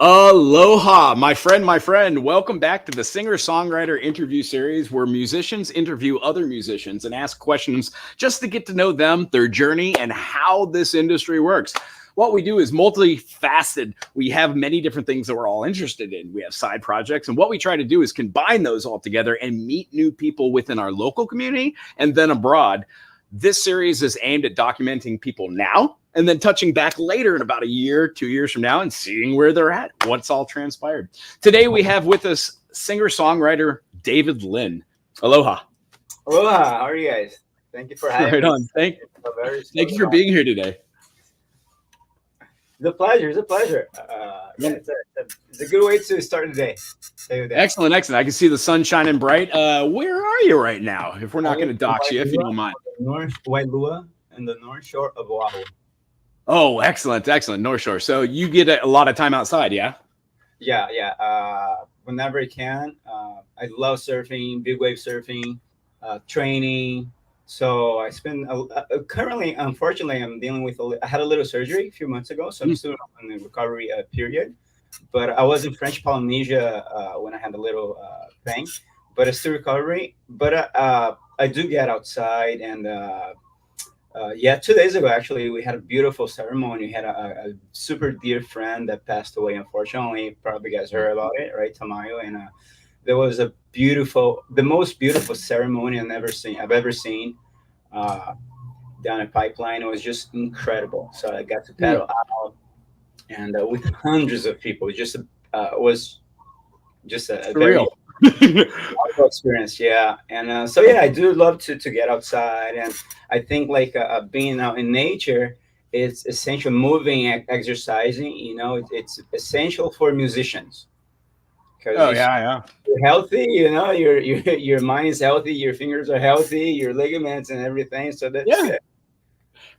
Aloha, my friend, my friend. Welcome back to the singer-songwriter interview series where musicians interview other musicians and ask questions just to get to know them, their journey, and how this industry works. What we do is multifaceted. We have many different things that we're all interested in. We have side projects, and what we try to do is combine those all together and meet new people within our local community and then abroad. This series is aimed at documenting people now and then touching back later in about a year, 2 years from now, and seeing where they're at, what's all transpired. Today, we have with us singer-songwriter David Linn. Aloha. Aloha. How are you guys? Thank you for having Right me. on. Thank you for being here today. It's a pleasure. It's a pleasure. It's a good way to start the day. Excellent, excellent. I can see the sun shining bright. Where are you right now? If we're not going to dox you, if you don't mind. North Wailua and the North Shore of Oahu. Oh, excellent, excellent. North Shore. So you get a lot of time outside, yeah? Yeah. Whenever I can. I love surfing, big wave surfing, training. So I spend currently, unfortunately, I'm dealing with I had a little surgery a few months ago, so I'm still in the recovery period. But I was in French Polynesia when I had a little thing, but it's still recovery. But I do get outside, and 2 days ago actually we had a beautiful ceremony. We had a super dear friend that passed away, unfortunately. Probably you guys heard about it, right, Tamayo? And there was the most beautiful ceremony I've ever seen down a pipeline. It was just incredible. So I got to paddle out and with hundreds of people. It was just a very wonderful experience. Yeah. And I do love to get outside, and I think like being out in nature, it's essential. Moving, exercising, it's essential for musicians. Oh yeah. You're healthy, your mind is healthy, your fingers are healthy, your ligaments and everything. So that's good.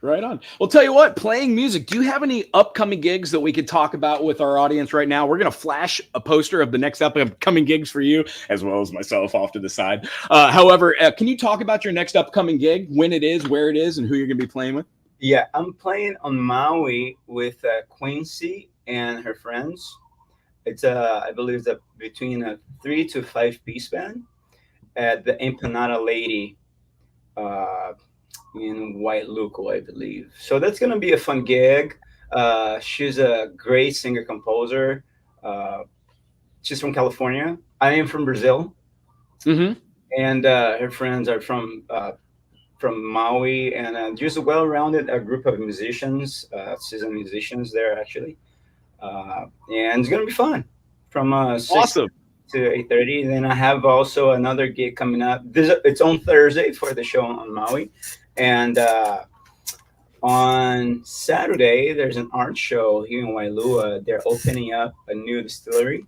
Right on. Well, tell you what, playing music. Do you have any upcoming gigs that we could talk about with our audience right now? We're going to flash a poster of the next upcoming gigs for you, as well as myself off to the side. However, can you talk about your next upcoming gig, when it is, where it is, and who you're going to be playing with? Yeah, I'm playing on Maui with Quincy and her friends. It's I believe it's between a 3 to 5 piece band at the Empanada Lady in White Luco, I believe. So that's gonna be a fun gig. She's a great singer composer. She's from California. I am from Brazil, and her friends are from Maui, and just a well-rounded group of musicians, seasoned musicians there actually. And it's gonna be fun from 6 to 8:30. Then I have also another gig coming up. It's on Thursday for the show on Maui, and on Saturday there's an art show here in Wailua. They're opening up a new distillery,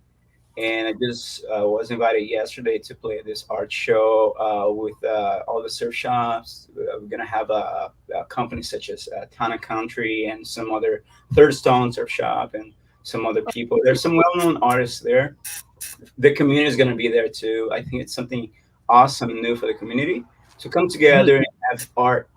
and I just was invited yesterday to play at this art show with all the surf shops. We're gonna have a company such as Tana Country and some other Third Stone Surf Shop and some other people. There's some well-known artists there. The community is going to be there too. I think it's something awesome and new for the community to come together and have art,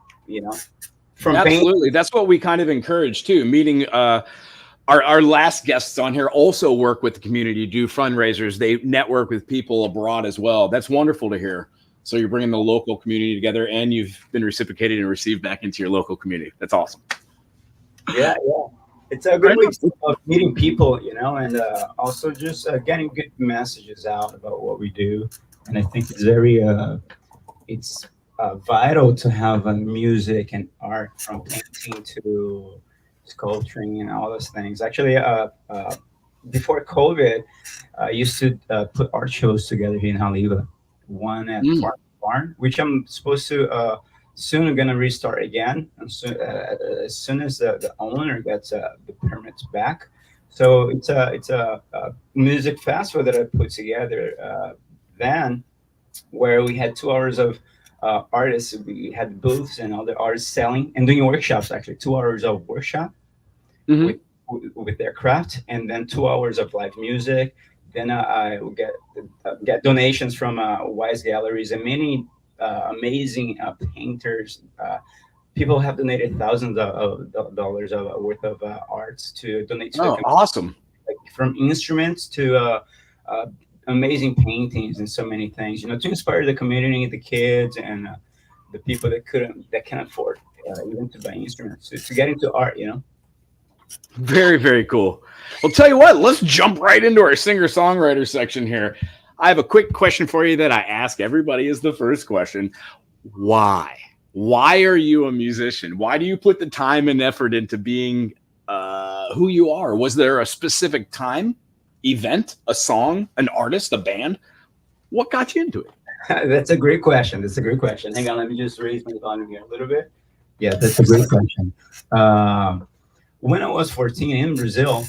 from absolutely paint. That's what we kind of encourage too. Meeting our last guests on here also work with the community, do fundraisers. They network with people abroad as well. That's wonderful to hear. So you're bringing the local community together, and you've been reciprocated and received back into your local community. That's awesome. Yeah. It's a good way of meeting people, and also just getting good messages out about what we do. And I think it's very, it's vital to have music and art, from painting to sculpturing and all those things. Actually, before COVID, I used to put art shows together here in Haleiwa. One at Barn, which I'm supposed to soon going to restart again, and as soon as the owner gets the permits back. So it's a music festival that I put together then, where we had 2 hours of artists. We had booths and other artists selling and doing workshops. Actually, 2 hours of workshop with their craft, and then 2 hours of live music. Then I would get donations from Wise Galleries and many amazing painters. People have donated thousands of dollars worth of arts to donate to the community. Awesome. Like from instruments to amazing paintings and so many things, to inspire the community, the kids, and the people that can't afford even to buy instruments to get into art. Very, very cool. Well, tell you what, let's jump right into our singer songwriter section here. I have a quick question for you that I ask everybody as the first question. Why? Why are you a musician? Why do you put the time and effort into being who you are? Was there a specific time, event, a song, an artist, a band? What got you into it? That's a great question. That's a great question. Hang on, let me just raise my volume here a little bit. Yeah, that's a great question. When I was 14 in Brazil,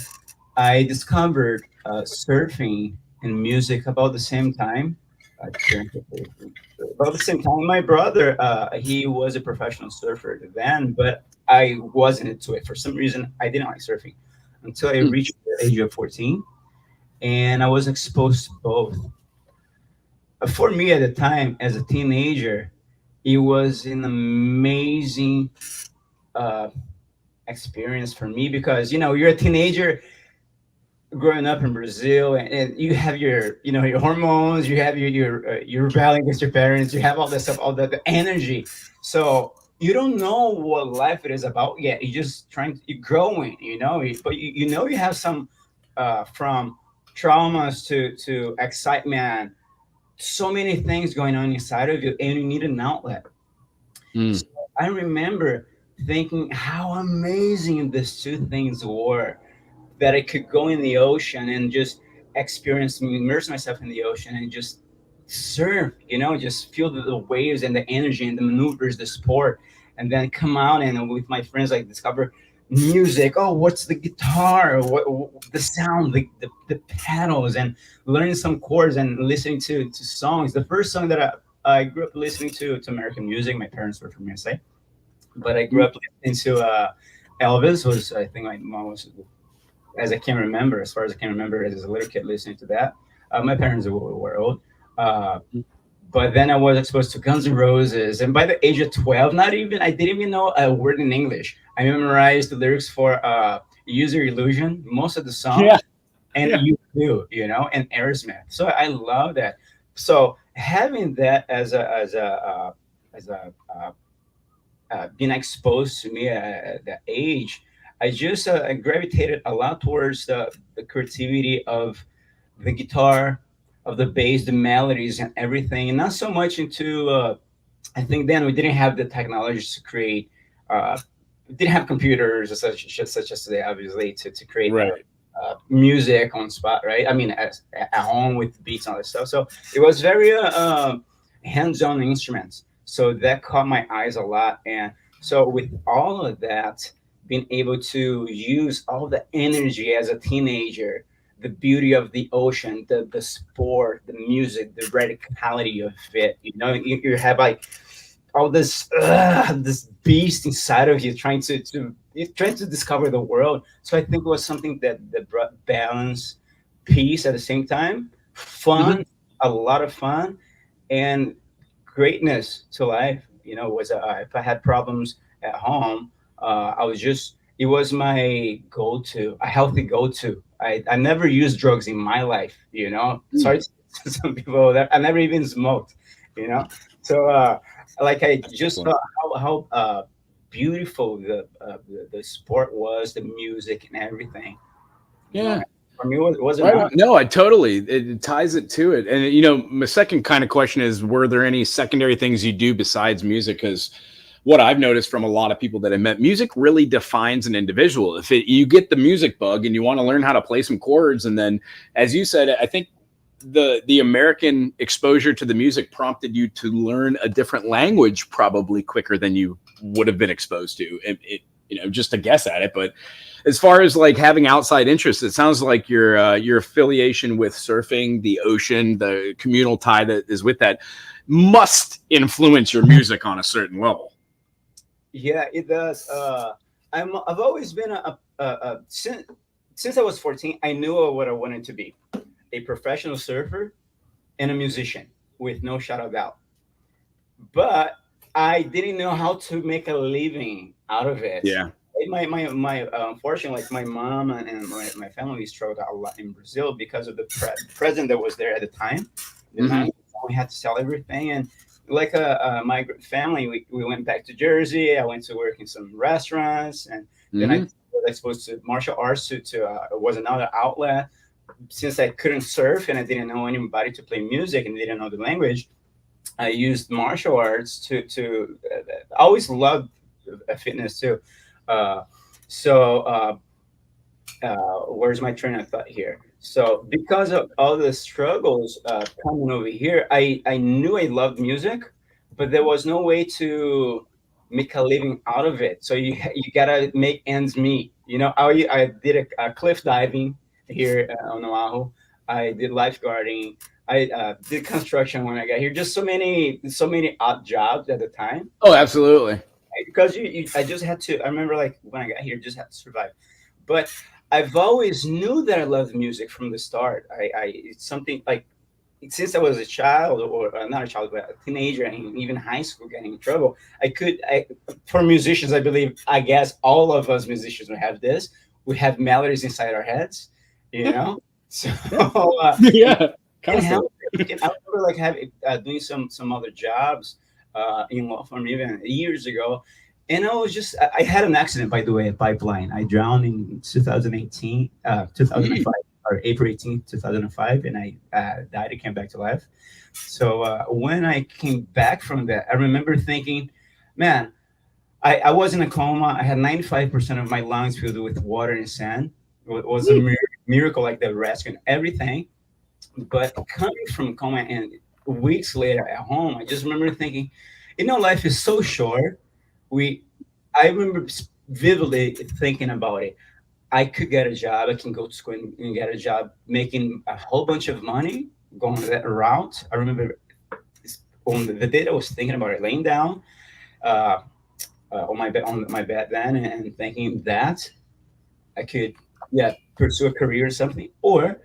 I discovered surfing and music about the same time. About the same time, my brother, he was a professional surfer then, but I wasn't into it. For some reason, I didn't like surfing until I reached the age of 14, and I was exposed to both. For me at the time, as a teenager, it was an amazing uh, experience for me because you're a teenager growing up in Brazil, and you have your hormones, you have you're rebelling against your parents, you have all this stuff, all the energy. So you don't know what life it is about yet. You're just you're growing, but you have some from traumas to excitement, so many things going on inside of you, and you need an outlet. Mm. So I remember thinking how amazing these two things were, that I could go in the ocean and just immerse myself in the ocean and just surf, just feel the waves and the energy and the maneuvers, the sport, and then come out and with my friends, like discover music. Oh, what's the guitar? What the sound, the pedals, and learning some chords and listening to songs. The first song that I grew up listening to American music. My parents were from USA, but I grew up listening to Elvis. Was I think my mom was, as I can remember, as far as I can remember, as a little kid listening to that. My parents were old. Uh, but then I was exposed to Guns N' Roses, and by the age of 12, I didn't even know a word in English. I memorized the lyrics for "User Illusion," most of the songs, Yeah. and Yeah. you do, and Aerosmith. So I love that. So having that as being exposed to me at that age, I just gravitated a lot towards the creativity of the guitar, of the bass, the melodies, and everything, and not so much into. I think then we didn't have the technologies to create. We didn't have computers such as today, obviously, to create Right. music on spot, right? I mean, at home with beats and all this stuff. So it was very hands-on instruments. So that caught my eyes a lot. And so with all of that, being able to use all the energy as a teenager, the beauty of the ocean, the sport, the music, the radicality of it, you have like all this beast inside of you you're trying to discover the world. So I think it was something that brought balance, peace at the same time, Mhm. fun, a lot of fun, and greatness to life. Was if I had problems at home, I was just it was my go-to, a healthy go-to. I never used drugs in my life. Mm. Sorry to some people that I never even smoked. So like I just Excellent. saw how beautiful the sport was, the music and everything. You know, Yeah. for me it was Right enough. on. No, I totally. It ties it to it. And my second kind of question is: were there any secondary things you do besides music? Because what I've noticed from a lot of people that I met, music really defines an individual. If you get the music bug and you want to learn how to play some chords, and then, as you said, I think the American exposure to the music prompted you to learn a different language probably quicker than you would have been exposed to. Just to guess at it, but as far as like having outside interests, it sounds like your affiliation with surfing, the ocean, the communal tie that is with that must influence your music on a certain level. Yeah, it does. I've always been since I was 14. I knew what I wanted to be: a professional surfer and a musician, with no shadow of doubt. But I didn't know how to make a living out of it. Yeah. My unfortunately, like my mom and my family struggled a lot in Brazil because of the president that was there at the time, the Hmm. 90s. We had to sell everything, and like my family, we went back to Jersey. I went to work in some restaurants, and then I Hmm. was exposed to martial arts. To was another outlet. Since I couldn't surf and I didn't know anybody to play music and didn't know the language, I used martial arts to I always loved fitness too. Uh, so where's my train of thought here? So because of all the struggles coming over here, I knew I loved music, but there was no way to make a living out of it. So you gotta make ends meet. You know, I did a cliff diving here on Oahu. I did lifeguarding. I did construction when I got here. Just so many odd jobs at the time Oh, absolutely. because I just had to. I remember like when I got here, just had to survive. But I've always knew that I loved music from the start. It's something like since I was a child, or not a child, but a teenager, and even high school, getting in trouble. For musicians, I believe, I guess all of us musicians would have this. We have melodies inside our heads, you know. So Yeah, can constantly. help. I remember like having doing some other jobs in law firm even years ago, and I was just I had an accident, by the way, at pipeline. I drowned in 2018, 2005, or April 18th, 2005, and I died. I came back to life. So when I came back from that, I remember thinking, man, I was in a coma. I had 95% of my lungs filled with water and sand. It was a miracle, like the rescue and everything. But coming from coma and weeks later at home, I just remember thinking, life is so short. We, I remember vividly thinking about it. I could get a job. I can go to school and get a job, making a whole bunch of money, going that route. I remember on the day that I was thinking about it, laying down uh, on my bed then, and thinking that I could, yeah, pursue a career or something, or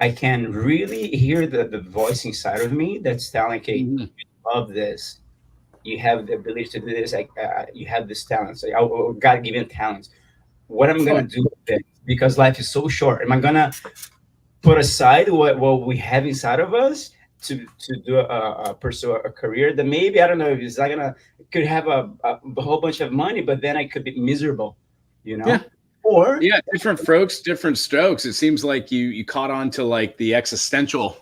I can really hear the voice inside of me that's telling, okay, Mhm. you love this. You have the ability to do this. Like, you have this talent. So, God given talents. What am I Oh, gonna do with it? Because life is so short. Am I gonna put aside what we have inside of us to do pursue a career that maybe, I don't know, if it's not gonna, could have a whole bunch of money, but then I could be miserable, you yeah. know? Or Yeah, different strokes, different strokes. It seems like you caught on to like the existential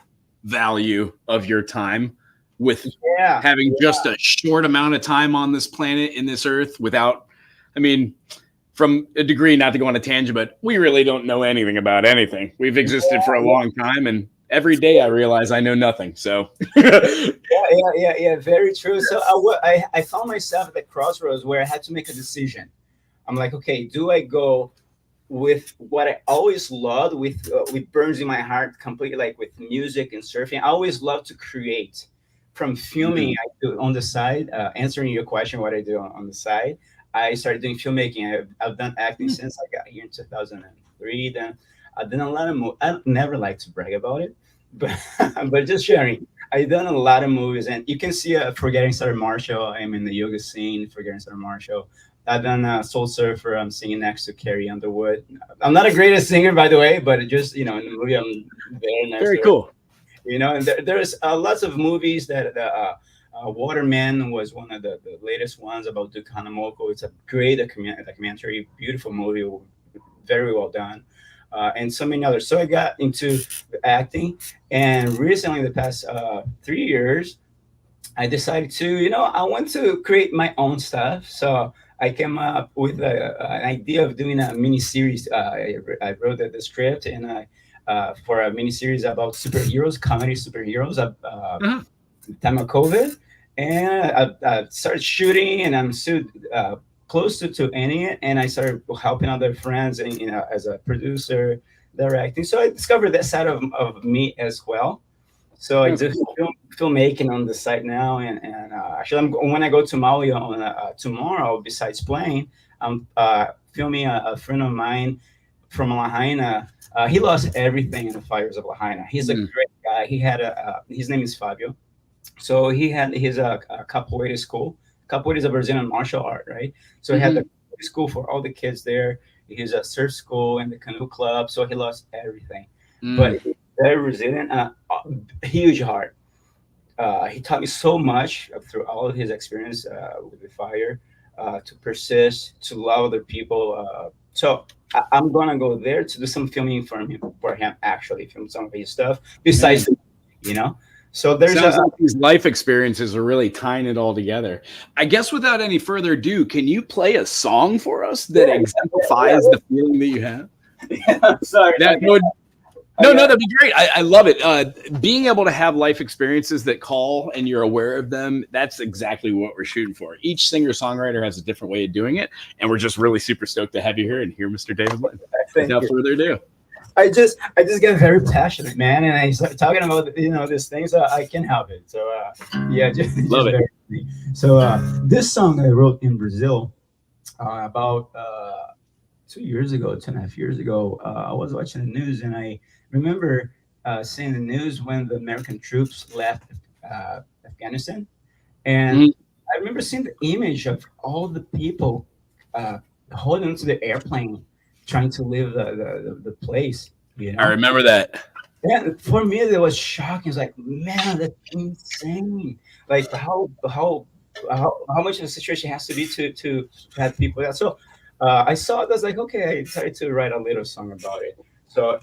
value of your time with yeah, having just a short amount of time on this planet in this earth without, I mean, from a degree, not to go on a tangent, but we really don't know anything about anything. We've existed for a yeah, long time, and every day I yeah, realize I know nothing. So, yeah, very true. So I found myself at the crossroads where I had to make a decision. I'm like, okay, do I go with what I always loved, with burns in my heart completely, like with music and surfing. I always love to create. From filming, Mhm. I do on the side. Answering your question, what I do on the side, I started doing filmmaking. I've done acting since I got here in 2003. Then I've done a lot of movies. I never like to brag about it, but but just sharing. I've done a lot of movies, and you can see Forgetting Sarah Marshall. I'm in the yoga scene, Forgetting Sarah Marshall. I've done Soul Surfer. I'm singing next to Carrie Underwood. I'm not a greatest singer, by the way, but just in the movie, I'm there next Very to her. cool. And there's lots of movies that Waterman was one of the latest ones about Duke Hanamoko. It's a great documentary, beautiful movie, very well done. And so many others. So I got into acting, and recently, the past 3 years, I decided to, I want to create my own stuff. So I came up with an idea of doing a mini series. I wrote the script, and for a mini series about superheroes, comedy superheroes, Uh-huh. the time of COVID. And I started shooting, and I'm still close to ending it. And I started helping other friends, and as a producer, directing. So I discovered that side of me as well. So I That's do cool. filmmaking on the site now, and actually, when I go to Maui on tomorrow, besides playing, I'm filming a friend of mine from Lahaina. He lost everything in the fires of Lahaina. He's a Mhm. great guy. His name is Fabio. So he had his capoeira school. Capoeira is a Brazilian martial art, right? So he had the Mhm. school for all the kids there. He's a surf school and the canoe club, so he lost everything. Mm. But he's very resilient, huge heart. He taught me so much through all of his experience with the fire, to persist, to love other people. I'm gonna go there to do some filming for him actually film some of his stuff Man, besides, you know. So there's sounds like these life experiences are really tying it all together. I guess without any further ado, can you play a song for us that exemplifies the feeling that you have? yeah, sorry. That would no, that'd be great. I love it. Being able to have life experiences that call and you're aware of them, that's exactly what we're shooting for. Each singer-songwriter has a different way of doing it, and we're just really super stoked to have you here and hear Mr. David Linn. Without further ado. I just get very passionate, man, and I start talking about these things. I can't help it. So yeah, Love it. So this song I wrote in Brazil about 2 years ago, 2.5 years ago. I was watching the news and I remember seeing the news when the American troops left Afghanistan, and I remember seeing the image of all the people holding onto the airplane, trying to leave the place. You know? I remember that. Yeah, for me it was shocking. It's like, man, that's insane. Like how much of a situation has to be to have people. Yeah. So I saw it. I was like, okay, I decided to write a little song about it. So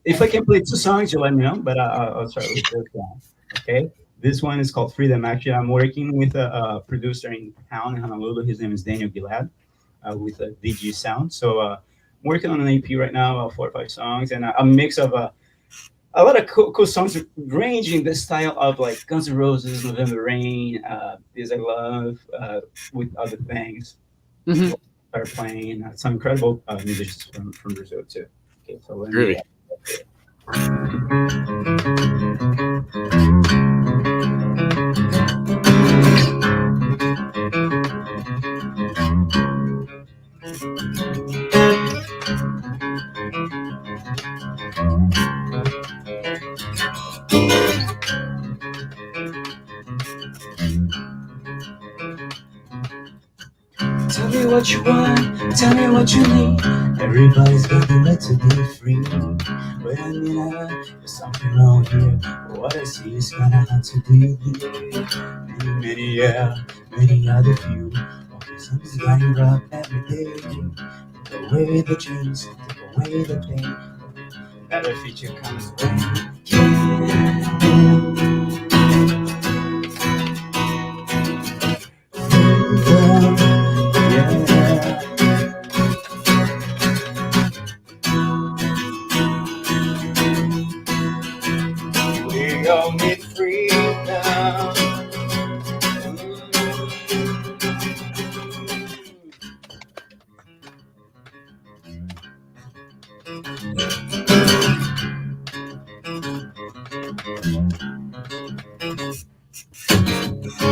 if I can play 2 songs, you let me know. But I'll start with this one. Okay, this one is called Freedom. Actually, I'm working with a producer in town in Honolulu. His name is Daniel Gilad, with DG Sound. So I'm working on an EP right now, 4 or 5 songs, and a mix of a lot of cool songs ranging the style of like Guns N' Roses, November Rain, This I Love, with other things. Are playing some incredible musicians from Brazil too. Okay, so let me. Tell me what you want, tell me what you need. Everybody's got the right to be free. But I mean, there's something wrong here. What I see is gonna have to be here. Many other few. Okay, something's going rough every day. Take away the dreams, take away the pain. Better future comes when you can. We all need freedom.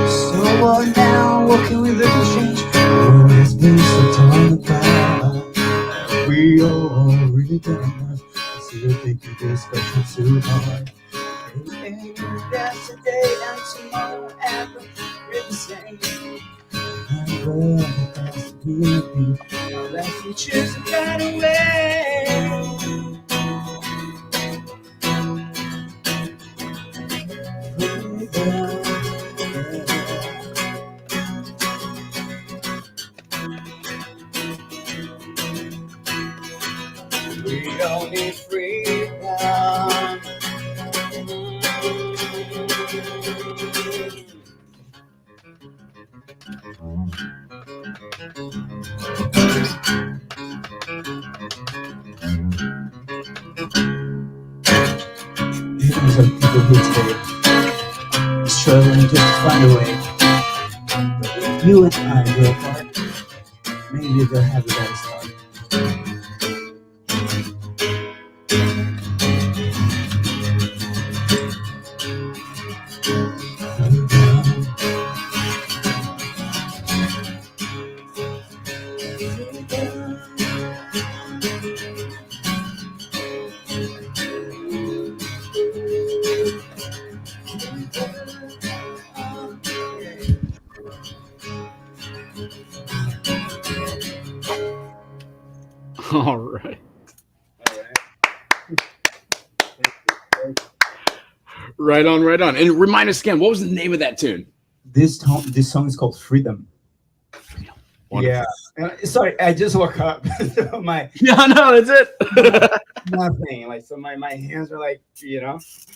So what now? What can we do to change? The world has been so torn apart. We all really done enough. I still think you just got too hard. And that's today and tomorrow ever we're the same. And what the best will be unless we choose a better way. We all need freedom. Even some people here today struggling just to find a way. But if you and I go apart, maybe they'll have a better start. Right on, right on. And remind us again, what was the name of that tune? This song is called Freedom. Wonderful. Yeah. Sorry, I just woke up. So Yeah, no, that's it. nothing. Like, so my hands are like,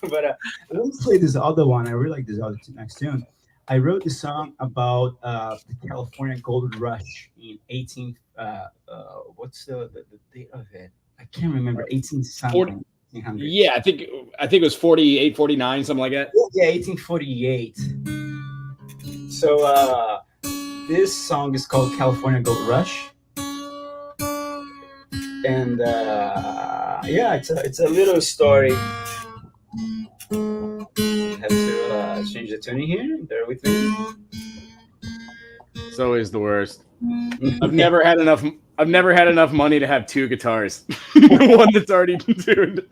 But let me play this other one. I really like this other next tune. I wrote the song about the California Gold Rush in 18. What's the date of it? I can't remember. 18 something. 1800. Yeah, I think it was 48, 49, something like that. Yeah, 1848. So this song is called California Gold Rush, and yeah, it's a little story. I have to change the tuning here. Bear with me. It's always the worst. I've never had enough money to have two guitars. One that's already tuned.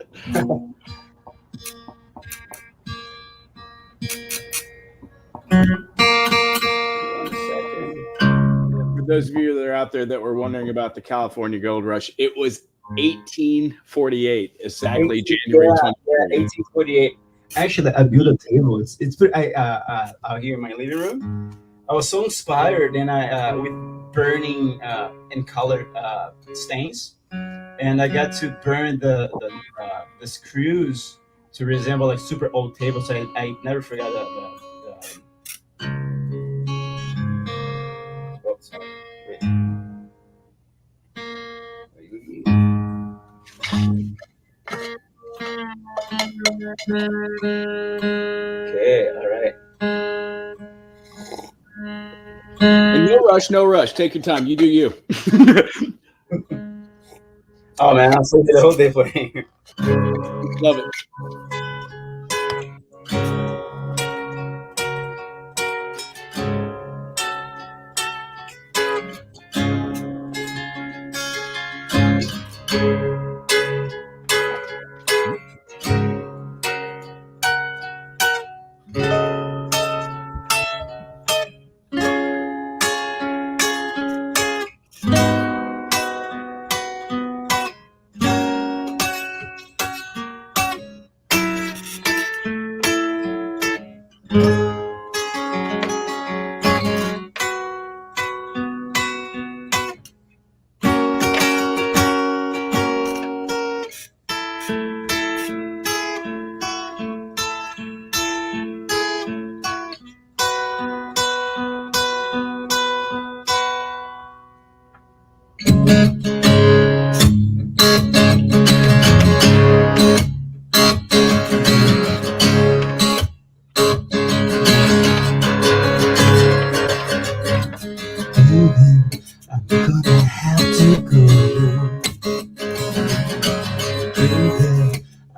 For those of you that are out there that were wondering about the California Gold Rush, it was 1848, exactly January 20th. Yeah, 1848. Actually, I built a table. It's pretty. Out here in my living room. I was so inspired, and I with burning and colored stains, and I got to burn the screws to resemble like super old tables. So I never forgot the oh, sorry. Wait. Okay, all right. And no rush. Take your time. You do you. Oh man, I'll save the whole day for you. Love it.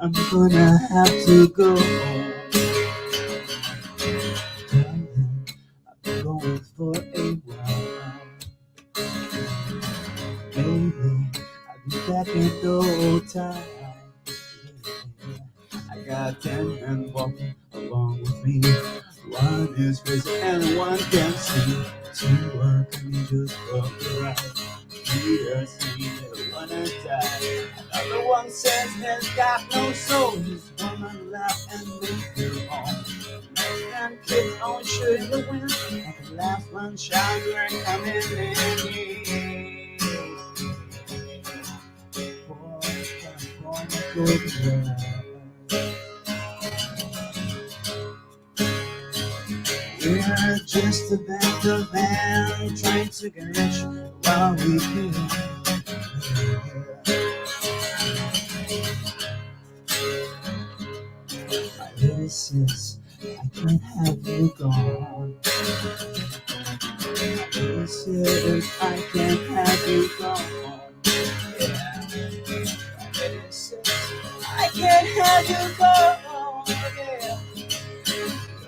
I'm gonna have to go home. I've been going for a while. Baby, I'll be back in no time. I got 10 men walking along with me. One is crazy and one can see. Two are coming just for the ride. Three are saying they wanna die. Another one says he's got no soul. His woman laugh and make their own. Next man kids on shooting the wind. And the last one shout, we're coming in. We're just a band of men trying to get rich while we can. My lady says I can't have you gone. My lady says I can't have you gone. Yeah. My lady says I can't have you gone. Yeah.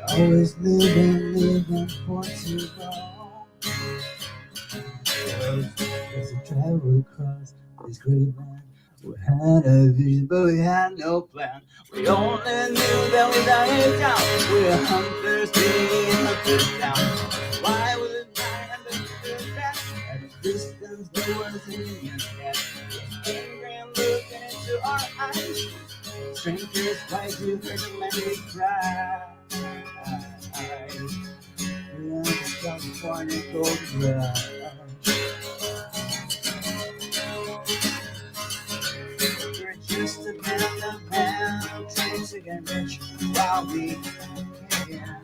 Always living for too long. As we travel across this great land, we had a vision, but we had no plan. We only knew that without a doubt, we're hunters being hunted down. Why would it die and the back? At a distance, there was an Indian cat. Angry and looking into into our eyes. Strangers, why do you hurt them when they cry? Yeah, it's California gold rush. We're just a band of men trying to get rich while we can.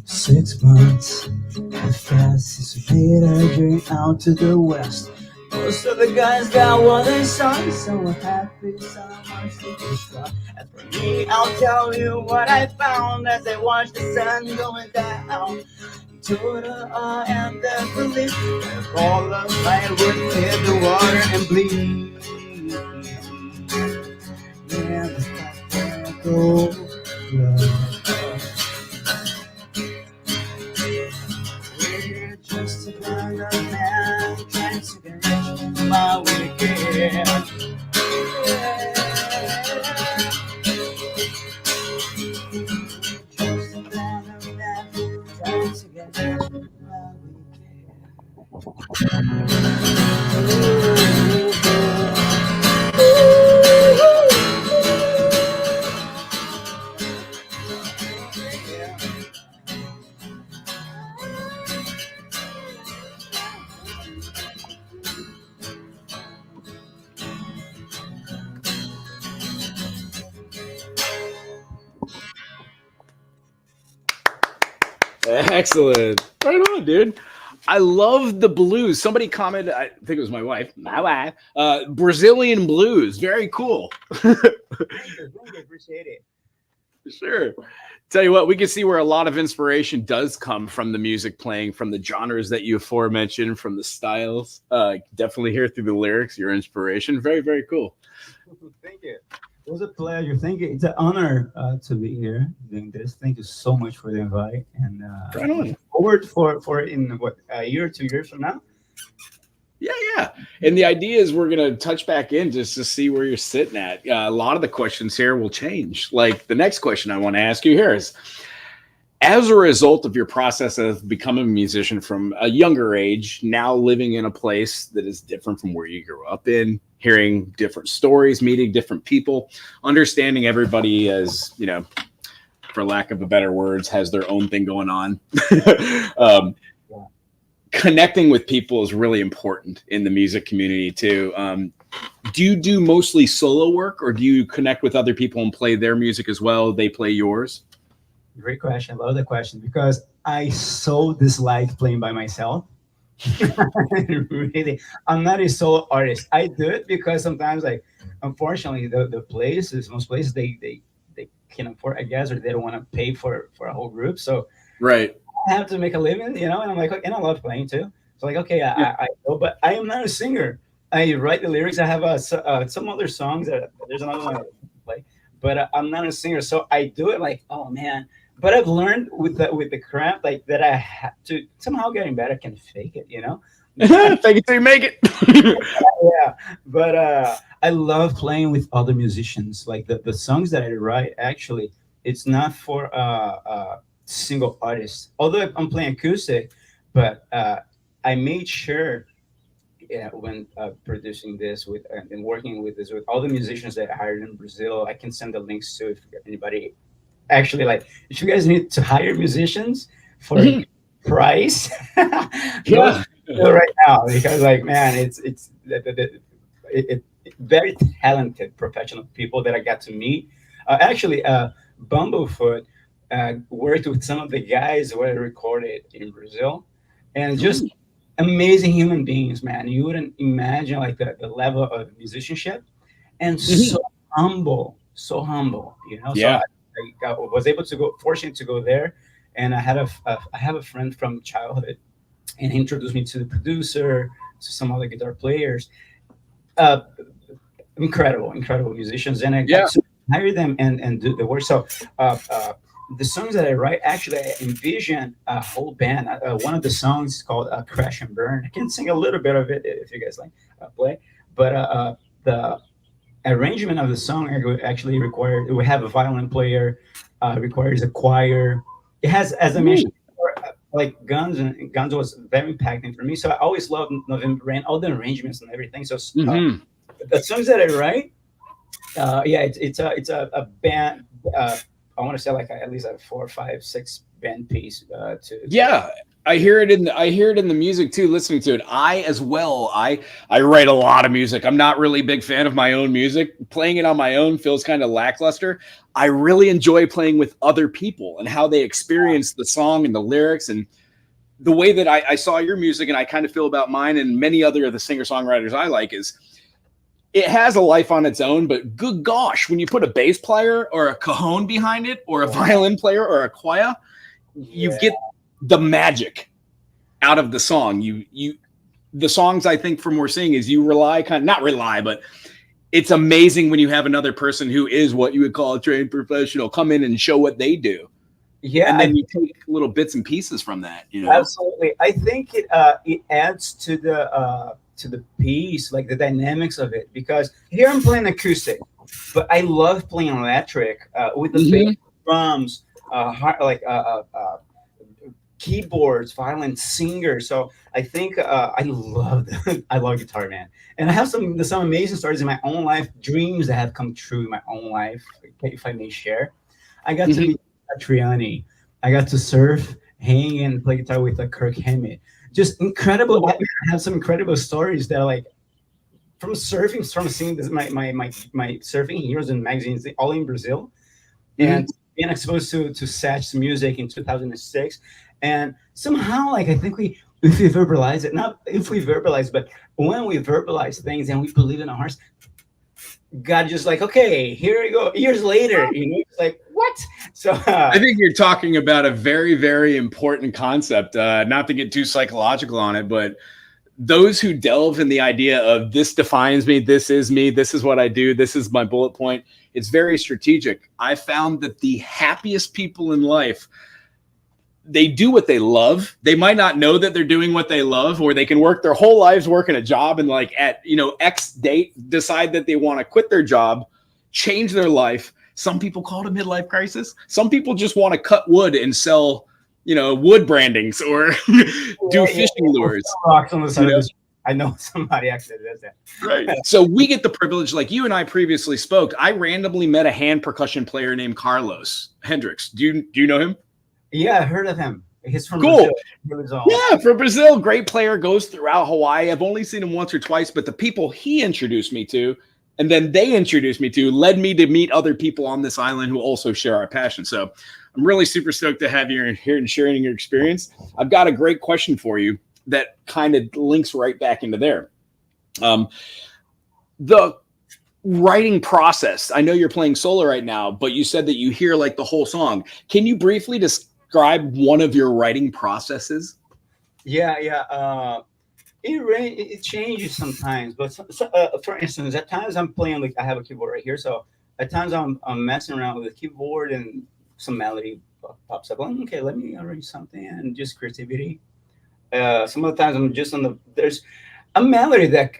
6 months have passed since we made our journey out to the west. Most of the guys got what they saw, some were happy, some are sleeping strong. And for me, I'll tell you what I found as I watched the sun going down. Total awe and the belief that all of light would hit the water and bleed. Yeah, the fire goes we're just a kind of man trying to get rich while we can. Just a kind of man trying to get rich while we can. Excellent. Right on, dude. I love the blues. Somebody commented, I think it was my wife, Brazilian blues. Very cool. Thank you, appreciate it. Sure. Tell you what, we can see where a lot of inspiration does come from the music playing, from the genres that you aforementioned, from the styles. Definitely hear through the lyrics, your inspiration. Very, very cool. Thank you. It was a pleasure. Thank you. It's an honor to be here doing this. Thank you so much for the invite. And Right on. forward for in what, a year or 2 years from now. Yeah. And the idea is we're going to touch back in just to see where you're sitting at. A lot of the questions here will change. Like the next question I want to ask you here is, as a result of your process of becoming a musician from a younger age, now living in a place that is different from where you grew up in, hearing different stories, meeting different people, understanding everybody as, you know, for lack of a better words, has their own thing going on. Connecting with people is really important in the music community too. Do you do mostly solo work, or do you connect with other people and play their music as well? They play yours? Great question. Love the question because I so dislike playing by myself. Really, I'm not a solo artist. I do it because sometimes, like, unfortunately, the places, most places, they can afford, I guess, or they don't want to pay for a whole group. So Right. I have to make a living, you know. And I'm like, and I love playing too. So like, okay, Yeah. I know, but I am not a singer. I write the lyrics. I have some other songs that there's another one I play, but I'm not a singer. So I do it like, oh man. But I've learned with the craft, like, that I have to somehow getting better. I can fake it, you know. Fake it till you make it. Yeah, but I love playing with other musicians. Like the songs that I write, actually, it's not for single artist. Although I'm playing acoustic, but I made sure, yeah, when producing this with and working with this with all the musicians that I hired in Brazil, I can send the links to if anybody actually, like, if you guys need to hire musicians for a price, go Yeah. right now, because, like, man, it's very talented professional people that I got to meet. Actually, Bumblefoot worked with some of the guys who were recorded in Brazil, and just amazing human beings, man. You wouldn't imagine, like, the level of musicianship, and so humble, you know. So Yeah. I was able to go, fortunate to go there And I have a friend from childhood, and he introduced me to the producer, to some other guitar players. Uh, incredible musicians, and I got Yeah. to hire them and do the work. So the songs that I write, actually, I envision a whole band. One of the songs is called "Crash and Burn." I can sing a little bit of it if you guys like play, but the arrangement of the song actually required. We have a violin player, requires a choir. It has, as I Ooh. mentioned before, like Guns, and Guns was very impacting for me. So I always loved November Rain, all the arrangements and everything. So Hmm. the songs that I write, yeah, it's a band. I want to say like at least a 4, 5, 6 band piece to Yeah, I hear it in the music too. Listening to it, I as well. I write a lot of music. I'm not really a big fan of my own music. Playing it on my own feels kind of lackluster. I really enjoy playing with other people and how they experience the song and the lyrics and the way that I saw your music, and I kind of feel about mine and many other of the singer songwriters I like is it has a life on its own, but good gosh, when you put a bass player or a cajon behind it, or a violin player or a choir, you yeah. get the magic out of the song. The songs I think from we're seeing is you rely kind of not rely, but it's amazing when you have another person who is what you would call a trained professional come in and show what they do. Yeah, And then you take little bits and pieces from that, you know? absolutely. I think it adds to the piece, like the dynamics of it, because here I'm playing acoustic, but I love playing electric with the bass Mhm. drums, like keyboards, violin, singers. So I think I love I love guitar, man. And I have some amazing stories in my own life, dreams that have come true in my own life, if I may share. I got to Mhm. meet Triani. I got to surf, hang, and play guitar with Kirk Hammett. Just incredible. I have some incredible stories that are like from surfing, from seeing this, my surfing heroes and magazines, all in Brazil, and Mhm. being exposed to Satch's music in 2006. And somehow, like, I think if we verbalize it, not if we verbalize, but when we verbalize things and we believe in our hearts, God just like, okay, here we go. Years later, it's like, what? So, I think you're talking about a very, very important concept. Not to get too psychological on it, but those who delve in the idea of this defines me, this is me, this is what I do, this is my bullet point, it's very strategic. I found that the happiest people in life, they do what they love. They might not know that they're doing what they love, or they can work their whole lives working a job and like at X date decide that they want to quit their job, change their life. Some people call it a midlife crisis. Some people just want to cut wood and sell wood brandings or do yeah, fishing lures. rocks on the side You of know, the street. I know somebody actually does that. right. So we get the privilege, like you and I previously spoke. I randomly met a hand percussion player named Carlos Hendricks. Do you know him? Yeah, I heard of him. He's from Cool. Brazil. He was Yeah, from Brazil, great player, goes throughout Hawaii. I've only seen him once or twice, but the people he introduced me to, and then they introduced me to, led me to meet other people on this island who also share our passion. So I'm really super stoked to have you here and sharing your experience. I've got a great question for you that kind of links right back into there. The writing process. I know you're playing solo right now, but you said that you hear like the whole song. Can you briefly describe one of your writing processes? yeah. It changes sometimes, but for instance, at times I'm playing, like I have a keyboard right here, so at times I'm messing around with the keyboard and some melody pops up. I'm okay, let me arrange something, and just creativity. Some of the times I'm just on there's a melody that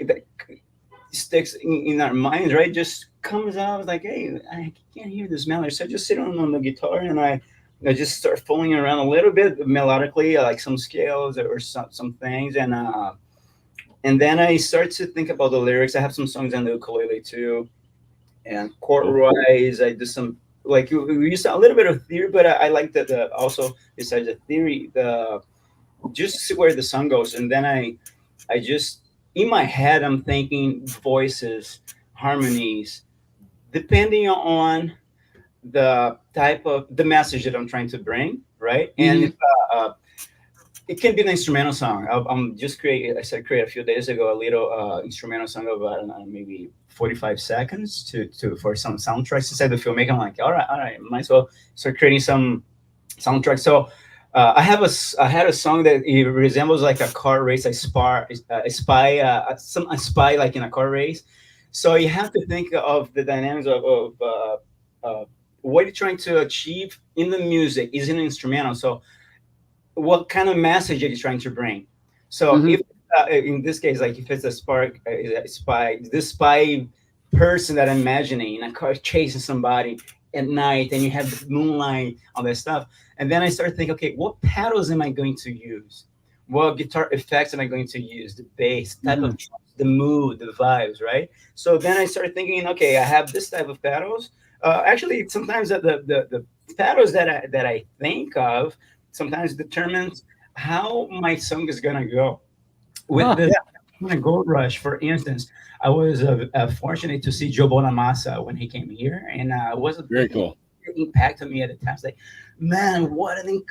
sticks in our minds, right? Just comes out like, hey, I can't hear this melody, so I just sit on the guitar and I just start fooling around a little bit melodically, like some scales or some things, and then I start to think about the lyrics. I have some songs on the ukulele too, and chord Cool. wise, I do some, like we used a little bit of theory, but I like that the also besides the theory, the just see where the sun goes, and then I just in my head I'm thinking voices, harmonies, depending on the type of the message that I'm trying to bring, right? And if, Mhm. it can be an instrumental song. I'm just create. I said create a few days ago a little instrumental song of maybe 45 seconds to for some soundtracks inside the filmmaker. I'm like, all right, might as well start creating some soundtracks. So I had a song that it resembles like a car race, a spy like in a car race. So you have to think of the dynamics of what you're trying to achieve in the music is an instrumental. So what kind of message are you trying to bring? So Hmm. if in this case, like if it's a spark, a spy, this spy person that I'm imagining in a car chasing somebody at night, and you have the moonlight, all that stuff, and then I start thinking, okay, what pedals am I going to use? What guitar effects am I going to use? The bass, type Hmm. of, the mood, the vibes, right? So then I started thinking, okay, I have this type of pedals. Actually, sometimes the pedals that I think of sometimes determines how my song is gonna go. With Huh. the Yeah. Gold Rush, for instance, I was fortunate to see Joe Bonamassa when he came here, and it was a Very big cool. impact on me at the time. It's like, man, what an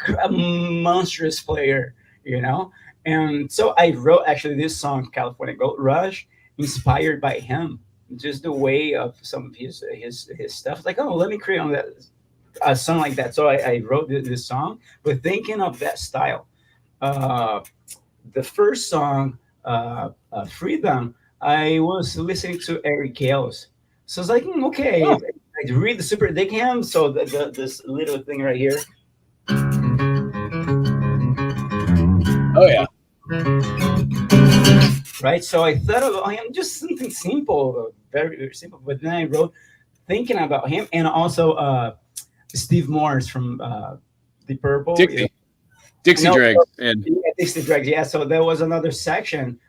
monstrous player, you know. And so I wrote actually this song, California Gold Rush, inspired by him. Just the way of some of his stuff. It's like, oh, let me create on that a song like that. So I wrote this song, but thinking of that style. Uh, the first song, Freedom, I was listening to Eric Gales. So it's like, okay, Oh, I read the Super Dick Ham. So this little thing right here, oh yeah. right? So I thought of him just something simple, very, very simple. But then I wrote thinking about him and also Steve Morse from The Purple. You know, Dixie. Dixie no, Dregs. And yeah, Dixie Dregs. Yeah. So there was another section.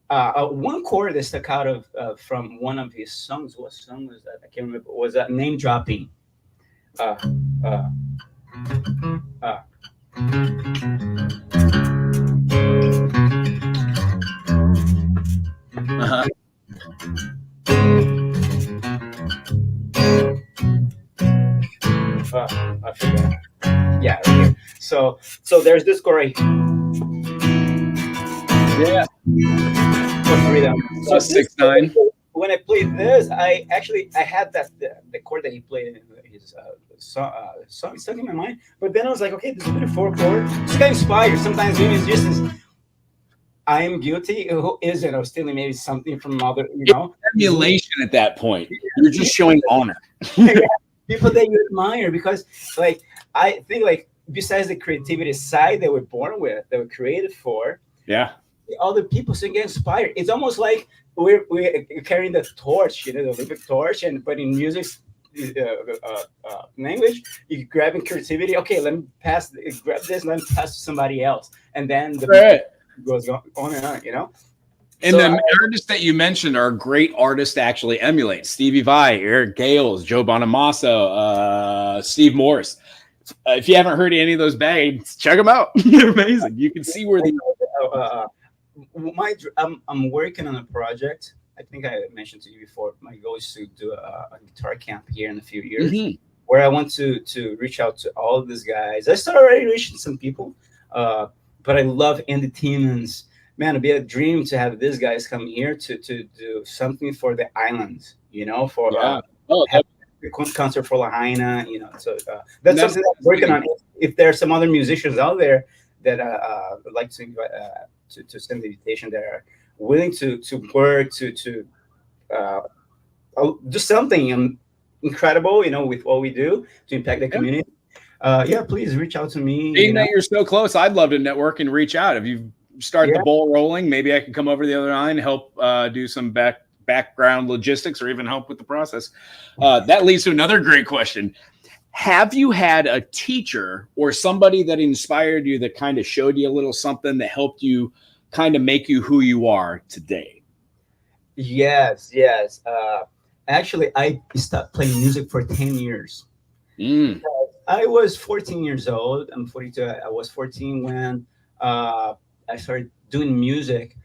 One chord that stuck out of from one of his songs. What song was that? I can't remember. Was that name dropping? Uh, uh, uh, uh-huh. I forgot. Yeah. Right here. So there's this chord right Yeah. for freedom. So Plus this 6 9. when I played this, I had the chord that he played in his song stuck in my mind. But then I was like, okay, this is a bit of four chord. Just got inspired. Sometimes musicians, I am guilty. Who isn't? Or stealing maybe something from other, It's emulation at that point. You're just showing honor. people that you admire because, like, I think like besides the creativity side they were born with, they were created for, Yeah. the other people so get inspired. It's almost like we're carrying the torch, the Olympic torch, and but in music language, you grabbing creativity. Okay, let me grab this, let me pass to somebody else, and then the Right. goes on and on. And So the artists that you mentioned are great artists to actually emulate. Stevie Vai, Eric Gales, Joe Bonamassa, Steve Morse. If you haven't heard any of those bands, check them out. They're amazing. You can see where the I'm working on a project. I think I mentioned to you before. My goal is to do a guitar camp here in a few years, Mhm. where I want to reach out to all of these guys. I started already reaching some people, uh, but I love Andy Timmons. Man, it'd be a dream to have these guys come here to do something for the islands. For Yeah. Oh, have a concert for Lahaina. So and that's that's something that I'm working on. If there are some other musicians out there that would like to invite, to send the invitation, that are willing to work to uh, do something incredible, with what we do to impact the yeah. community. Yeah, please reach out to me. Being that you're so close, I'd love to network and reach out. If you start the Yeah, ball rolling, maybe I could come over the other line, help do some background logistics, or even help with the process. That leads to another great question. Have you had a teacher or somebody that inspired you, that kind of showed you a little something that helped you kind of make you who you are today? yes, yes. Actually, I stopped playing music for 10 years. Mm, I was 14 years old. I'm 42. I was 14 when I started doing music.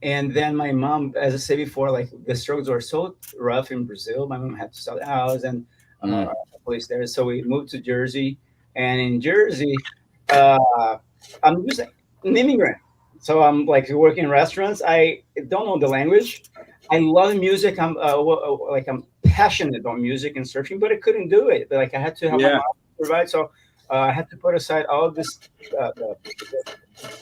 And then my mom, as I said before, like the struggles were so rough in Brazil. My mom had to sell the house and mm. a place there. So we moved to Jersey. And in Jersey, uh, I'm just an immigrant. So I'm like working in restaurants. I don't know the language. I love music. I'm passionate about music and surfing, but I couldn't do it. Like I had to help my Yeah. mom provide. So I had to put aside all this the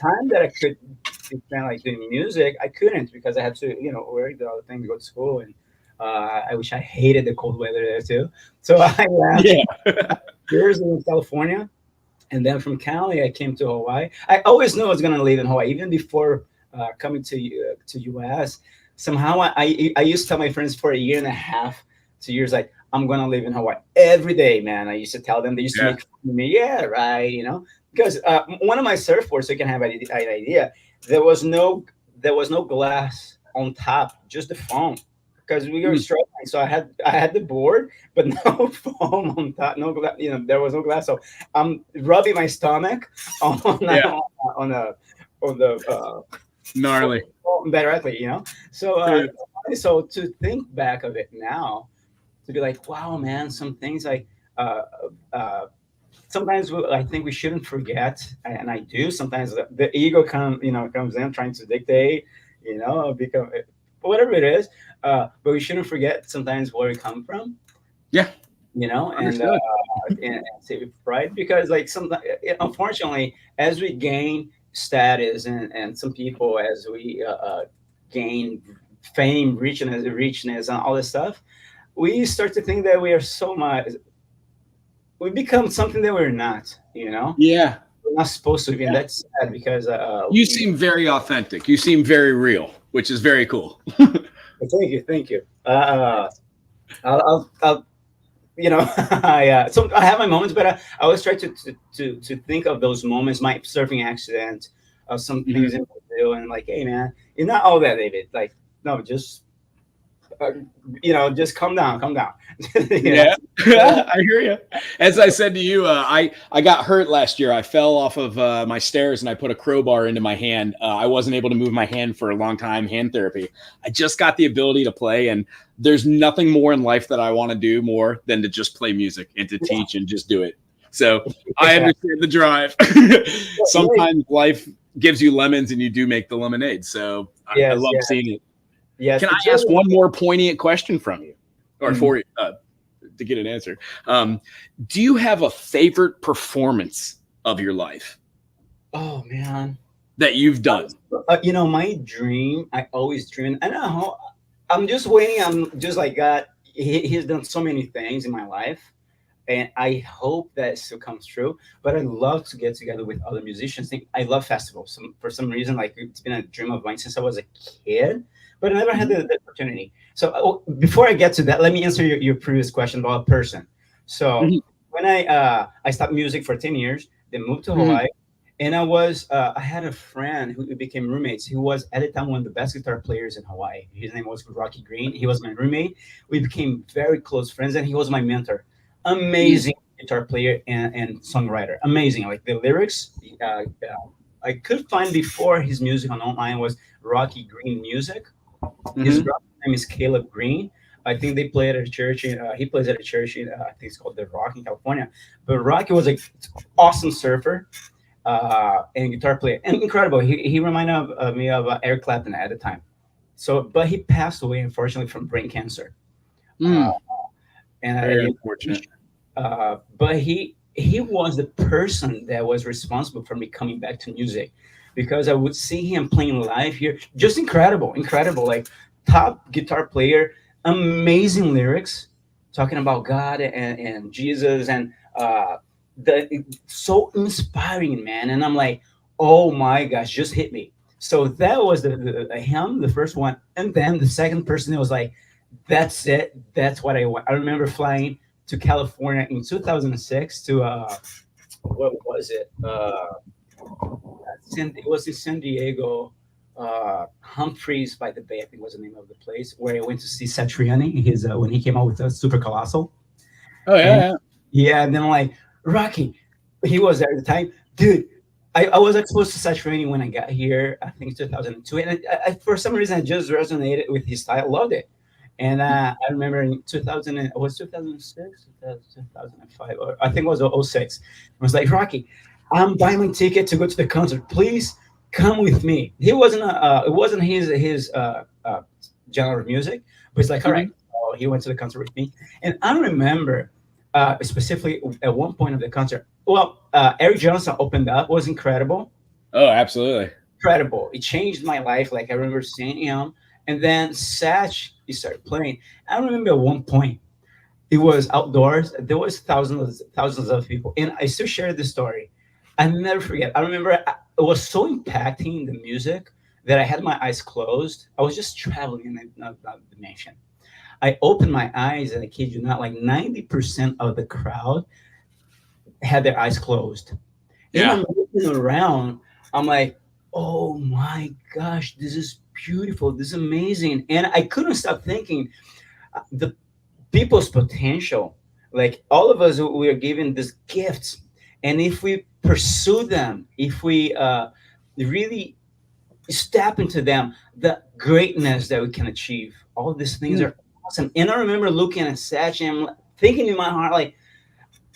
time that I could spend like doing music. I couldn't because I had to, work the other thing, go to school, and I wish I hated the cold weather there too. So I left Yeah. years in California, and then from Cali I came to Hawaii. I always knew I was gonna live in Hawaii, even before coming to US. Somehow I used to tell my friends for a year and a half, 2 years, like I'm gonna live in Hawaii every day, man. I used to tell them. They used to Yeah. make fun of me. Yeah, right. Because one of my surfboards, so you can have an idea. There was no there was no glass on top, just the foam. Because we were Mm. struggling, so I had the board, but no foam on top, no glass. There was no glass, so I'm rubbing my stomach on Yeah. on a on the Gnarly. directly. So Yeah. so to think back of it now, to be like, wow, man, some things like uh, uh, sometimes I think we shouldn't forget, and I do sometimes. The ego comes in trying to dictate, become whatever it is. But we shouldn't forget sometimes where we come from, Yeah. and Understood. and save pride, because like sometimes, unfortunately, as we gain status, and some people, as we gain fame, richness, and all this stuff, we start to think that we are so much. We become something that we're not. Yeah. We're not supposed to be, and Yeah. that's sad because You seem very authentic. You seem very real, which is very cool. thank you. I'll I have my moments, but I always try to think of those moments, my surfing accident, some things Mhm. in Brazil, and like, hey man, you're not all that, David. Like, no, uh, just calm down. you know? Yeah, I hear you. As I said to you, I got hurt last year. I fell off of my stairs and I put a crowbar into my hand. I wasn't able to move my hand for a long time. Hand therapy. I just got the ability to play, and there's nothing more in life that I want to do more than to just play music and to teach and just do it. So I Yeah, understand the drive. yeah, Sometimes life gives you lemons and you do make the lemonade. So I yes, love yes, seeing it. yes. Can It's I ask really. one more poignant question from you, or Mhm. for you, to get an answer? Um, do you have a favorite performance of your life Oh man. that you've done? My dream, I always dream, and I'm just waiting. I'm just like God. He's done so many things in my life, and I hope that it still comes true. But I love to get together with other musicians. I love festivals. For some reason, like it's been a dream of mine since I was a kid, but I never had Mhm. the opportunity. So before I get to that, let me answer your previous question about a person. So Mhm. when I stopped music for 10 years, then moved to Mhm. Hawaii, and I had a friend who became roommates. Who was at the time one of the best guitar players in Hawaii. His name was Rocky Green. He was my roommate. We became very close friends, and he was my mentor. Mhm. Amazing guitar player and songwriter. Amazing. Like the lyrics, I could find before his music on online was Rocky Green Music. His Mhm. brother's name is Caleb Green. I think they play at a church. He plays at a church in I think it's called The Rock in California. But Rocky was an awesome surfer and guitar player, and incredible. He reminded me of Eric Clapton at the time. So, but he passed away unfortunately from brain cancer. Uh, Mm. and Very unfortunate. but he was the person that was responsible for me coming back to music, because I would see him playing live here, just incredible, incredible, like top guitar player, amazing lyrics, talking about God and Jesus, and so inspiring, man. And I'm like, oh my gosh, just hit me. So that was him, the first one, and then the second person that was like, that's it. That's what I want. I remember flying to California in 2006 to what was it? It was in San Diego. Humphreys by the Bay, I think was the name of the place, where I went to see Satriani. His when he came out with Super Colossal, Oh and yeah, yeah, and then I'm like, Rocky, he was there at the time, dude. I was exposed to Satriani when I got here. I think 2002, and for some reason I just resonated with his style, loved it. And I remember in 2000, it was 2006, 2005, or I think it was oh 06. I was like, Rocky, I'm buying my ticket to go to the concert. Please come with me. It wasn't his genre of music, but it's like, all yeah. right. So he went to the concert with me, and I remember. specifically at one point of the concert. Well, Eric Johnson opened up, was incredible, Oh, absolutely. incredible. It changed my life. Like I remember seeing him, and then Satch he started playing. I remember at one point it was outdoors. There was thousands of people, and I still share this story. I never forget. I remember it was so impacting the music that I had my eyes closed. I was just traveling in another dimension. I opened my eyes, and I kid you not, like 90% of the crowd had their eyes closed. And Yeah. I'm looking around. I'm like, oh my gosh, this is beautiful. This is amazing. And I couldn't stop thinking the people's potential. Like all of us, we are given these gifts. And if we pursue them, if we really step into them, the greatness that we can achieve, all these things Mm. are awesome. And I remember looking at Satch and thinking in my heart, like,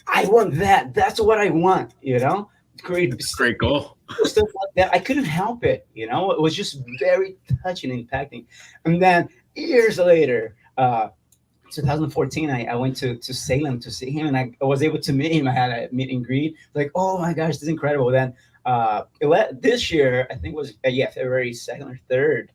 I want that. That's what I want, you know? Great Great goal. stuff like that. I couldn't help it, you know? It was just very touching and impacting. And then years later, 2014, I went to Salem to see him, and I was able to meet him. I had a meet and greet. Like, oh my gosh, this is incredible. Then this year, I think it was, February 2nd or 3rd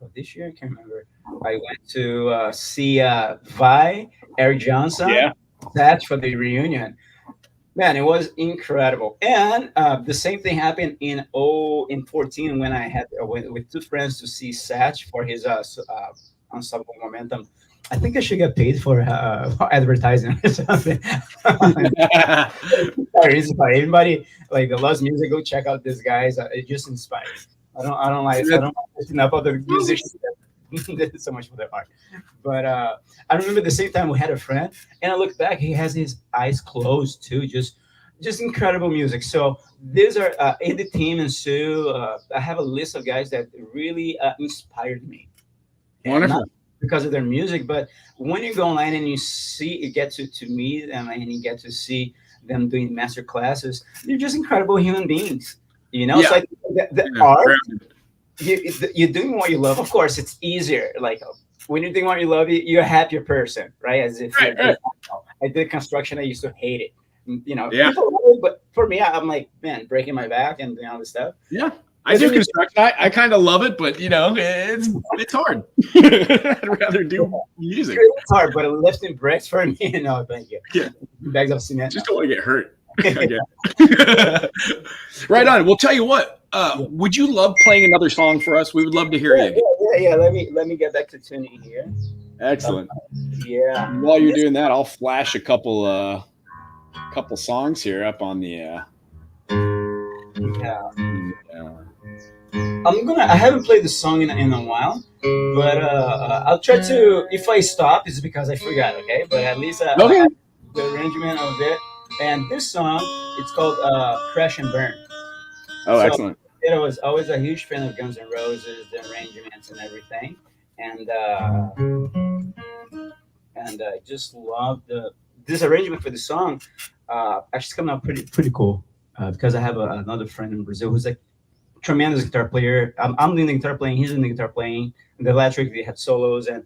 of this year. I can't remember. I went to see Vi, Eric Johnson. Yeah. That's for the reunion. Man, it was incredible. And the same thing happened in 14 when I went with two friends to see Satch for his Unstoppable Momentum. I think I should get paid for advertising or something. It's for everybody like that loves music. Go check out these guys. It just inspires. I don't like lifting up other musicians that did so much for their art. But I remember the same time we had a friend, and I look back, he has his eyes closed too. Just incredible music. So these are in the team and Sue. I have a list of guys that really inspired me. And Wonderful. not because of their music, but when you go online and you get to meet them and you get to see them doing master classes, they're just incredible human beings. You know, Yeah. so I think the art, you're doing what you love. Of course, it's easier. Like when you're doing what you love, you're a happier person, right? As if Right. I did construction, I used to hate it. You know, Yeah. people love it, but for me, I'm like, man, breaking my back and doing all this stuff. Yeah. I do construction. I kind of love it, but you know, it's hard. I'd rather do music. It's hard, but lifting bricks for me, no, thank you. Yeah. Bags of cement. Just don't want to get hurt. Right on. We'll tell you what. Would you love playing another song for us? We would love to hear you. Yeah. Let me get back to tuning here. Excellent. Yeah. While you're doing that, I'll flash a couple songs here up on the. I haven't played the song in a while, but I'll try to. If I stop, it's because I forgot. Okay, but at least Okay. the arrangement of it. And this song, it's called "Crash and Burn." Oh, So, excellent. I was always a huge fan of Guns N' Roses, the arrangements and everything, and I just love this arrangement for the song. Actually, it's coming out pretty cool because I have another friend in Brazil who's like tremendous guitar player. I'm doing the guitar playing, he's doing the guitar playing, and the electric. They had solos and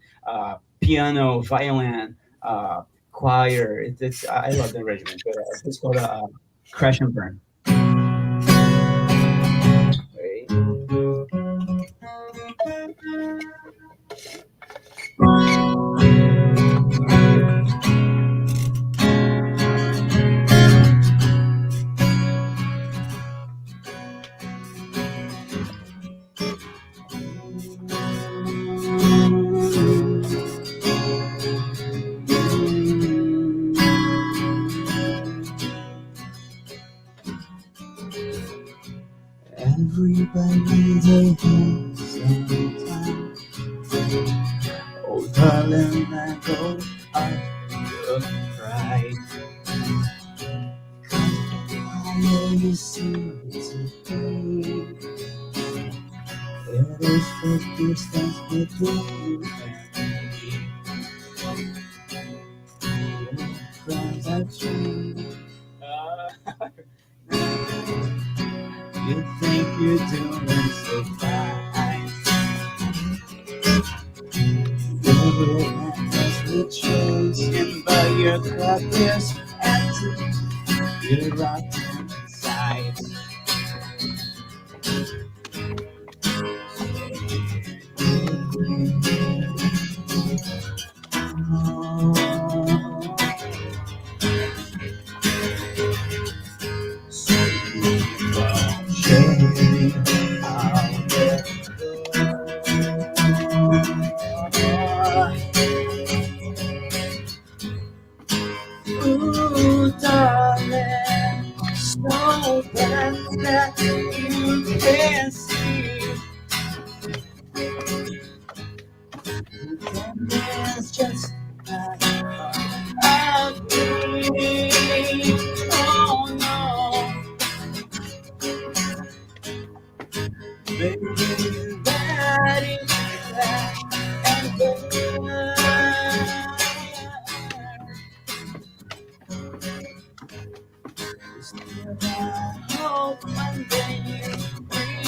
piano, violin, choir. I love the arrangement. But, it's called "Crash and Burn." Wait. Everybody needs a hand sometime. Oh, darling, I go up your pride. I know you see today. There is the distance between you and me. Your friends are true. You think you're doing so fine. You're the one that's with chosen by your cry. but there's empty, you're right inside. So ooh, darling, so bad that you can't see. It's just not ugly. Oh no, baby, that is that and good. Still, I hope one day you return.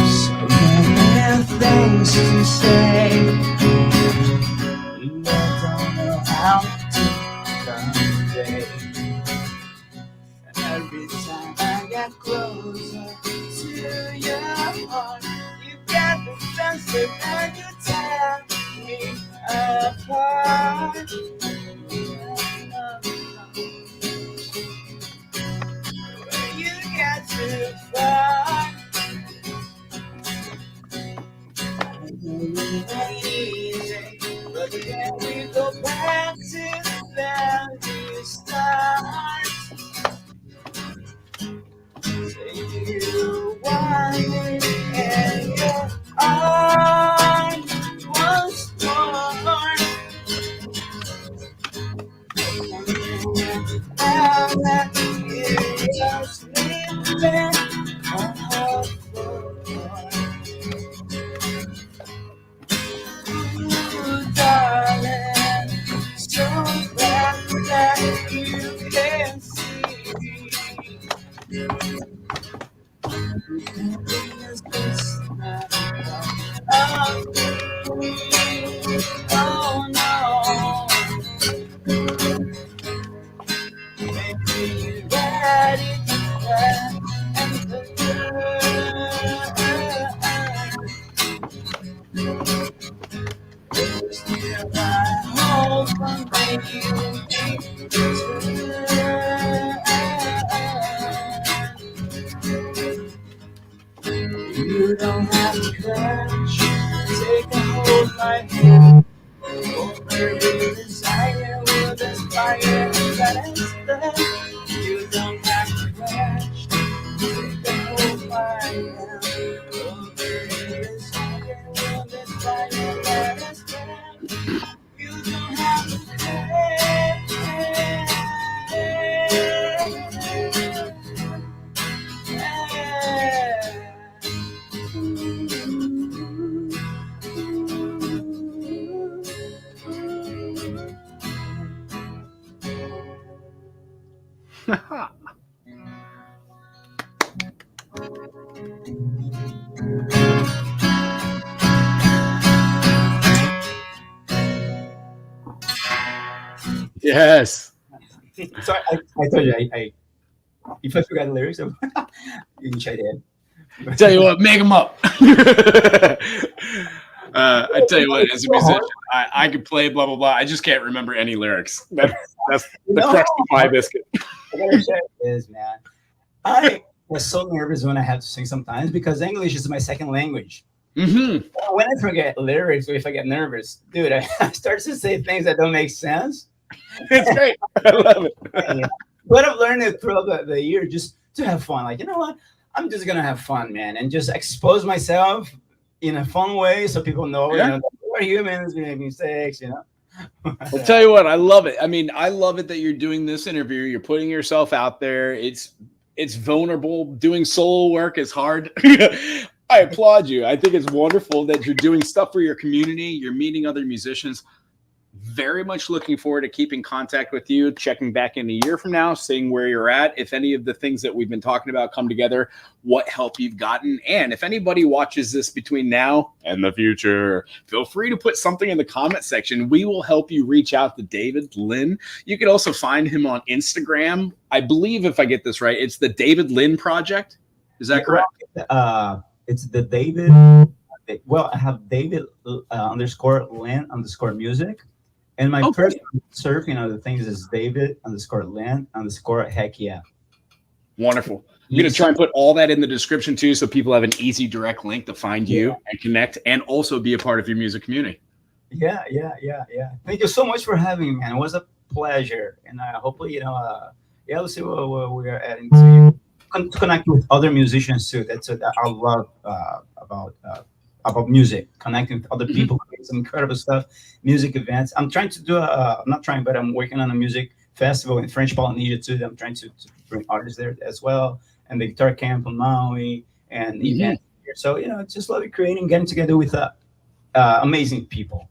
So many things to say, but don't know how to convey. And every time I get closer to your heart, you get defensive and you tear me apart. When you get too far, easy, but then we go back to the very start. Say you want it and your arm once more. I'll let you just leave me on her floor. Ooh, darling, so glad that you can see this is not of me. Oh no, maybe you ready to cry and still I hope one day you will return. You don't have to crash, take a hold my hand. Over the desire will inspire that instant. You don't have to crash, take a hold my hand. Over the desire will inspire that instant. You don't have to crash. Yes. Sorry, I told you, if I forgot the lyrics, you can try that. Tell you what, make them up. I tell you what, as a musician, I could play blah blah blah. I just can't remember any lyrics. That's the crux of my biscuit. I gotta share this, man. I was so nervous when I have to sing sometimes because English is my second language. Mm-hmm. When I forget lyrics or if I get nervous, dude, I start to say things that don't make sense. It's great. I love it. But I've learned it throughout the year just to have fun. Like, you know what? I'm just gonna have fun, man, and just expose myself in a fun way so people know, Yeah. you know, we're humans, we make mistakes, you know. I'll tell you what, I love it. I mean, I love it that you're doing this interview. You're putting yourself out there. It's vulnerable. Doing solo work is hard. I applaud you. I think it's wonderful that you're doing stuff for your community. You're meeting other musicians. Very much looking forward to keeping contact with you, checking back in a year from now, seeing where you're at. If any of the things that we've been talking about come together, what help you've gotten. And if anybody watches this between now and the future, feel free to put something in the comment section. We will help you reach out to David Linn. You can also find him on Instagram. I believe, if I get this right, it's the David Linn Project. Is that correct? It's the David. Well, I have David underscore Linn underscore music. And my personal surfing of the things is David underscore Linn underscore heck yeah. Wonderful. I'm going to try and put all that in the description too, so people have an easy direct link to find you and connect and also be a part of your music community. Yeah. Thank you so much for having me, man. It was a pleasure. And hopefully, we'll see what we are adding to you. To connect with other musicians too. That's what I love about music, connecting with other people, some incredible stuff, music events. I'm trying to do I'm not trying, but I'm working on a music festival in French Polynesia too. I'm trying to bring artists there as well, and the guitar camp on Maui and events here. So just love creating, getting together with amazing people.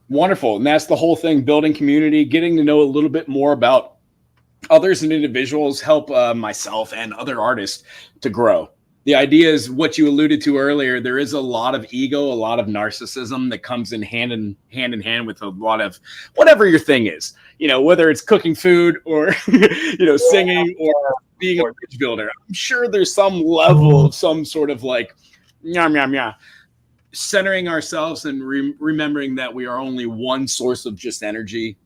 Wonderful, and that's the whole thing: building community, getting to know a little bit more about others and individuals, help myself and other artists to grow. The idea is what you alluded to earlier. There is a lot of ego, a lot of narcissism that comes in hand in hand with a lot of whatever your thing is, whether it's cooking food or, singing or being a bridge builder. I'm sure there's some level of some sort of like, centering ourselves and remembering that we are only one source of just energy.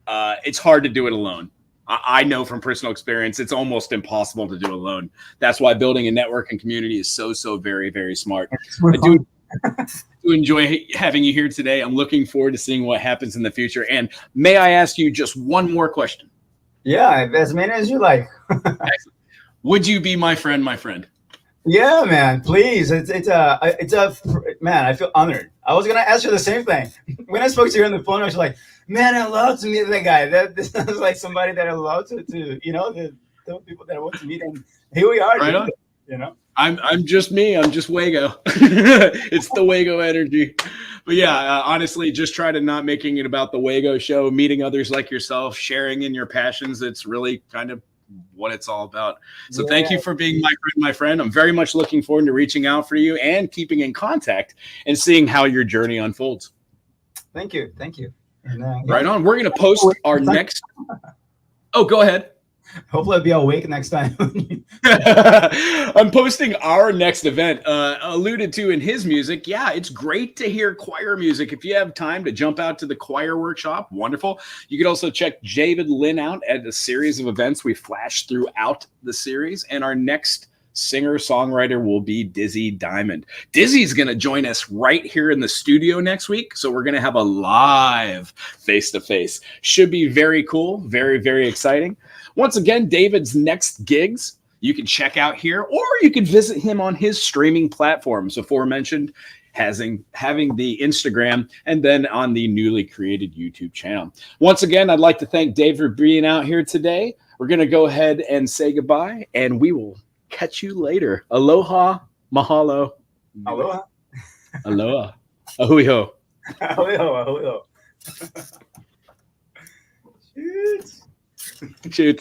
It's hard to do it alone. I know from personal experience, it's almost impossible to do alone. That's why building a network and community is so very, very smart. I do enjoy having you here today. I'm looking forward to seeing what happens in the future. And may I ask you just one more question? Yeah, as many as you like. Would you be my friend? Yeah, man, please. It's a man. I feel honored. I was gonna ask you the same thing when I spoke to you on the phone. I was like, man, I love to meet that guy. This sounds like somebody that I love to the people that I want to meet. And here we are. Right on. I'm just me. I'm just Wago. It's the Wago energy. But yeah, honestly, just try to not making it about the Wago show, meeting others like yourself, sharing in your passions. It's really kind of what it's all about. So thank you for being my friend. I'm very much looking forward to reaching out for you and keeping in contact and seeing how your journey unfolds. Thank you. And, right on. We're going to post our next. Oh, go ahead. Hopefully I'll be awake next time. I'm posting our next event alluded to in his music. Yeah, it's great to hear choir music. If you have time to jump out to the choir workshop, wonderful. You can also check David Linn out at a series of events we flash throughout the series. And our next singer-songwriter will be Dizzy Diamond. Dizzy's going to join us right here in the studio next week. So we're going to have a live face-to-face. Should be very cool. Very, very exciting. Once again, David's next gigs you can check out here, or you can visit him on his streaming platforms aforementioned, having the Instagram and then on the newly created YouTube channel. Once again, I'd like to thank Dave for being out here today. We're going to go ahead and say goodbye, and we will catch you later. Aloha, mahalo. Aloha. Aloha. Ahui ho. Ahui ho. Shoot.